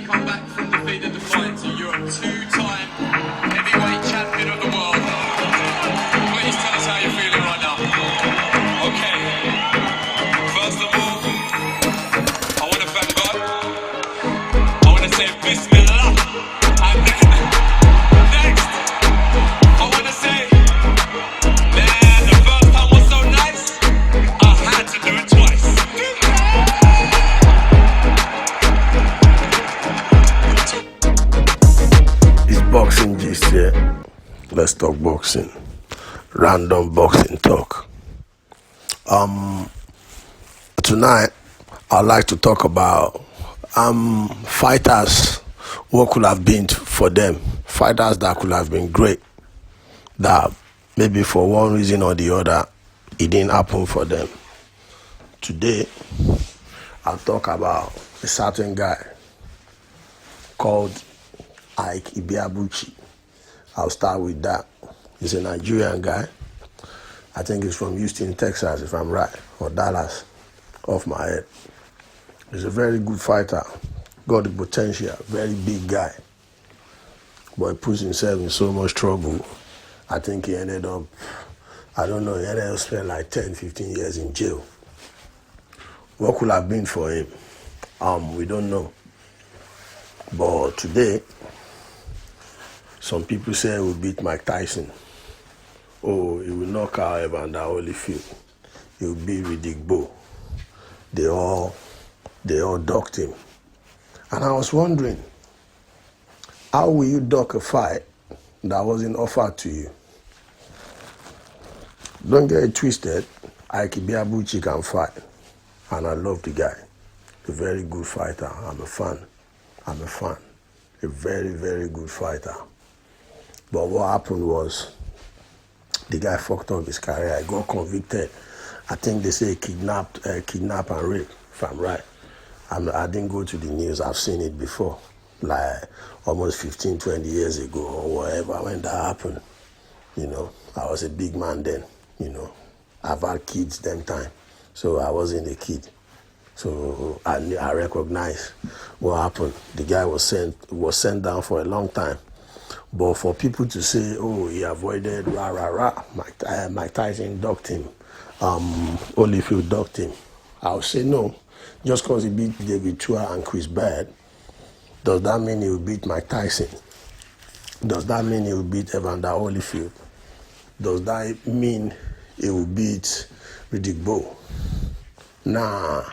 come back from defeat and defiance. You're a two-time heavyweight champion of the world. Please tell us how you're feeling right now. Okay. First of all, I want to thank God. I want to say Bismillah. And then, next, I want to say, man, the first time was so nice, I had to do it twice. It's boxing gist here. Let's talk boxing. Random boxing talk. Tonight I'd like to talk about fighters, what could have been for them. Fighters that could have been great, that maybe for one reason or the other it didn't happen for them. Today I'll talk about a certain guy called Ike Ibeabuchi. I'll start with that. He's a Nigerian guy. I think he's from Houston, Texas, if I'm right, or Dallas, off my head. He's a very good fighter, got the potential, very big guy. But he puts himself in so much trouble. I think he ended up, he ended up spending like 10, 15 years in jail. What could have been for him? We don't know. But today, some people say he will beat Mike Tyson. Oh, he will knock out Evander Holyfield. He will beat Riddick Bowe. They all ducked him. And I was wondering, how will you duck a fight that wasn't offered to you? Don't get it twisted. Ike Ibeabuchi can fight. And I love the guy. A very good fighter. I'm a fan. A very, very good fighter. But what happened was, the guy fucked up his career. He got convicted. I think they say kidnap and rape, if I'm right. I didn't go to the news. I've seen it before, like almost 15, 20 years ago or whatever, when that happened. I was a big man then, I've had kids them time, so I wasn't a kid. So I recognize what happened. The guy was sent down for a long time. But for people to say, oh, he avoided, Mike Tyson ducked him, Holyfield ducked him, I would say no. Just because he beat David Tua and Chris Bird, does that mean he will beat Mike Tyson? Does that mean he will beat Evander Holyfield? Does that mean he will beat Riddick Bowe? Nah.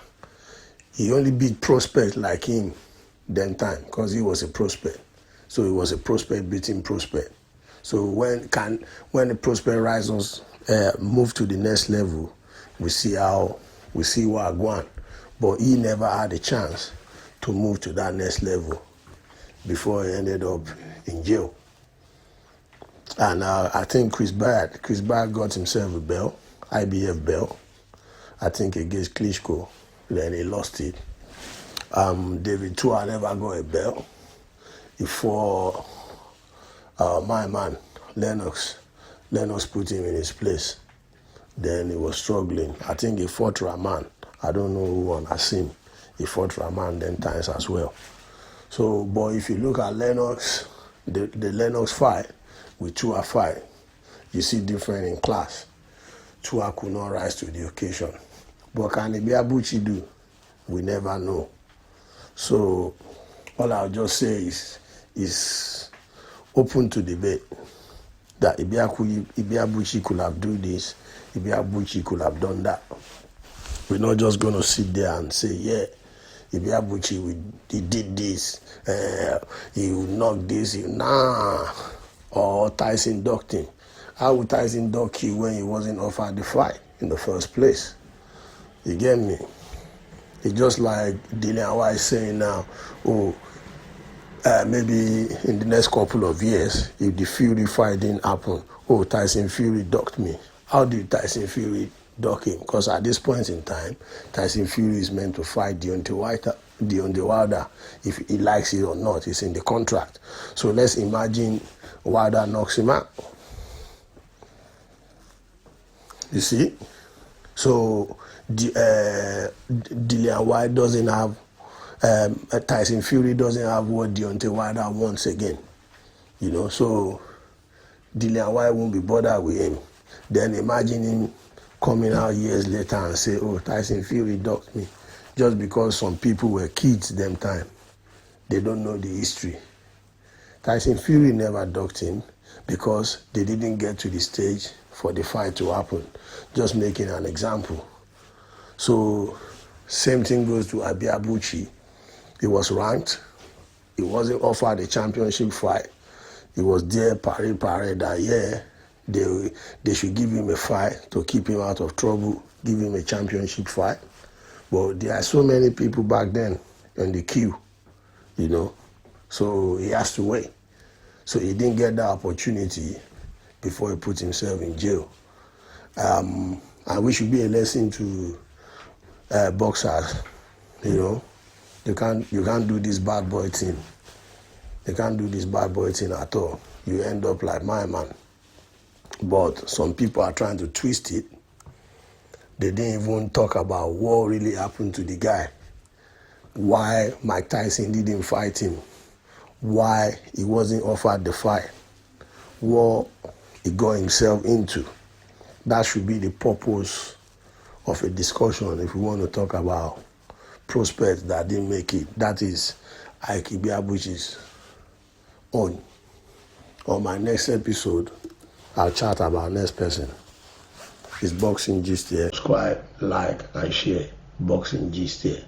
He only beat prospects like him then time, because he was a prospect. So he was a prospect beating prospect. So when the prospect rises, move to the next level, we see what going. But he never had a chance to move to that next level before he ended up in jail. And I think Chris Bird got himself a belt, IBF belt, I think against Klitschko. Then he lost it. David Tua never got a belt. He fought my man, Lennox. Lennox put him in his place. Then he was struggling. I think he fought Rahman. I don't know who won. Asim. He fought Rahman then times as well. So, but if you look at Lennox, the Lennox fight with Tua fight, you see different in class. Tua could not rise to the occasion. But can Ibeabuchi do? We never know. So all I'll just say is open to debate that Ibeabuchi could have done this, Ibeabuchi could have done that. We're not just going to sit there and say, yeah, Ibeabuchi, he did this, he knocked this, nah. Or Tyson ducked him. How would Tyson duck you when he wasn't offered the fight in the first place? You get me? It's just like Dillian White saying now, maybe in the next couple of years, if the Fury fight didn't happen, Tyson Fury ducked me. How did Tyson Fury duck him? Because at this point in time, Tyson Fury is meant to fight Deontay Wilder. If he likes it or not, it's in the contract. So let's imagine Wilder knocks him out. You see? So Dillian White doesn't have Tyson Fury doesn't have what Deontay Wilder wants again. You know, so Dillian White won't be bothered with him. Then imagine him coming out years later and say, oh, Tyson Fury docked me. Just because some people were kids them time. They don't know the history. Tyson Fury never docked him because they didn't get to the stage for the fight to happen. Just making an example. So, same thing goes to Ibeabuchi. He was ranked. He wasn't offered a championship fight. He was there, pari that, yeah, they should give him a fight to keep him out of trouble, give him a championship fight. But there are so many people back then in the queue, you know, so he has to wait. So he didn't get that opportunity before he put himself in jail. And we should be a lesson to boxers, you know. You can't do this bad boy thing. You can't do this bad boy thing at all. You end up like my man. But some people are trying to twist it. They didn't even talk about what really happened to the guy. Why Mike Tyson didn't fight him. Why he wasn't offered the fight. What he got himself into. That should be the purpose of a discussion if we want to talk about prospects that didn't make it. That is Ike Ibeabuchi's own. On my next episode, I'll chat about next person. It's Boxing Gist here. Subscribe, like, and share. Boxing Gist here.